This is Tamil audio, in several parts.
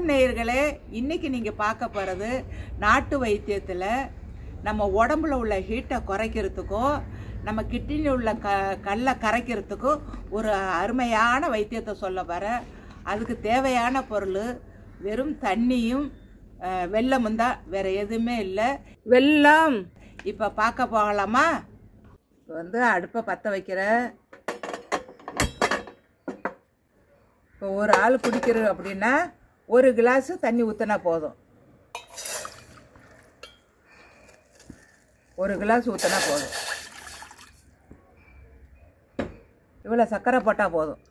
வணக்கம் நேயர்களே, இன்னைக்கு நீங்கள் பார்க்க போகிறது நாட்டு வைத்தியத்தில் நம்ம உடம்புல உள்ள ஹீட்டை குறைக்கிறதுக்கும் நம்ம கிட்னியில் உள்ள கல்லை கரைக்கிறதுக்கும் ஒரு அருமையான வைத்தியத்தை சொல்ல போகிறேன். அதுக்கு தேவையான பொருள் வெறும் தண்ணியும் வெல்லமும் தான், வேறு எதுவுமே இல்லை. வெல்லம் இப்போ பார்க்க போகலாமா? இப்போ அடுப்பை பற்ற வைக்கிறேன். இப்போ ஒரு ஆள் குடிக்கிறது அப்படின்னா ஒரு கிளாஸு தண்ணி ஊற்றினா போதும். ஒரு கிளாஸ் ஊற்றினா போதும். இவ்வளோ சர்க்கரை போட்டால் போதும்.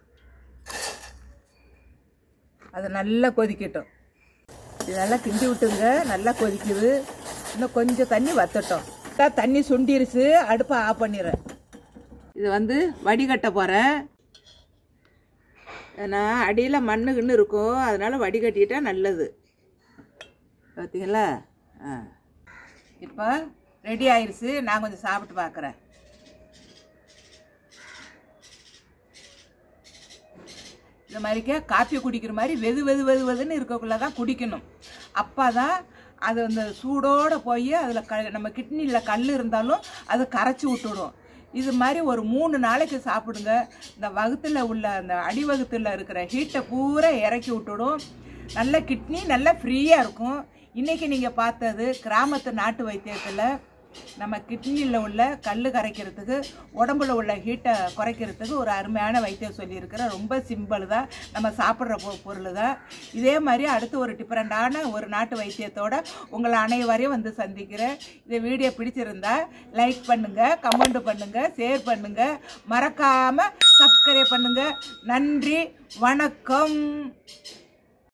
அது நல்லா கொதிக்கட்டும். இது நல்லா கிண்டி விட்டுங்க. நல்லா கொதிக்குது. இன்னும் கொஞ்சம் தண்ணி வற்றட்டும். தண்ணி சுண்டிருச்சு. அடுப்பை ஆஃப் பண்ணிடுறேன். இது வடிகட்ட போகிறேன். ஏன்னா அடியில் மண்ணுக்குன்னு இருக்கும், அதனால் வடிகட்டிட்டா நல்லது. பார்த்தீங்களா? இப்போ ரெடி ஆயிடுச்சு. நான் கொஞ்சம் சாப்பிட்டு பார்க்குறேன். இந்த மாதிரிக்கே காப்பி குடிக்கிற மாதிரி வெதுன்னு இருக்கக்குள்ள தான் குடிக்கணும். அப்போ தான் அது அந்த சூடோடு போய் அதில் நம்ம கிட்னியில் கல் இருந்தாலும் அதை கரைச்சி விட்டுடும். இது மாதிரி ஒரு 3 நாளைக்கு சாப்பிடுங்க. இந்த வகுத்தில் உள்ள அந்த அடிவகுத்தில் இருக்கிற ஹீட்டை பூரா இறக்கி விட்டுடும். நல்ல கிட்னி நல்லா ஃப்ரீயாக இருக்கும். இன்றைக்கி நீங்கள் பார்த்தது கிராமத்து நாட்டு வைத்தியத்தில் நம்ம கிட்னியில் உள்ள கல் கரைக்கிறதுக்கு, உடம்புல உள்ள ஹீட்டை குறைக்கிறதுக்கு ஒரு அருமையான வைத்தியம் சொல்லியிருக்கிறேன். ரொம்ப சிம்பிள் தான், நம்ம சாப்பிட்ற பொருள் தான். இதே மாதிரி அடுத்து ஒரு டிஃப்ரெண்டான ஒரு நாட்டு வைத்தியத்தோடு உங்களை அனைவரையும் சந்திக்கிறேன். இந்த வீடியோ பிடிச்சிருந்தா லைக் பண்ணுங்கள், கமெண்ட் பண்ணுங்கள், ஷேர் பண்ணுங்கள், மறக்காமல் சப்ஸ்கிரைப் பண்ணுங்கள். நன்றி, வணக்கம்.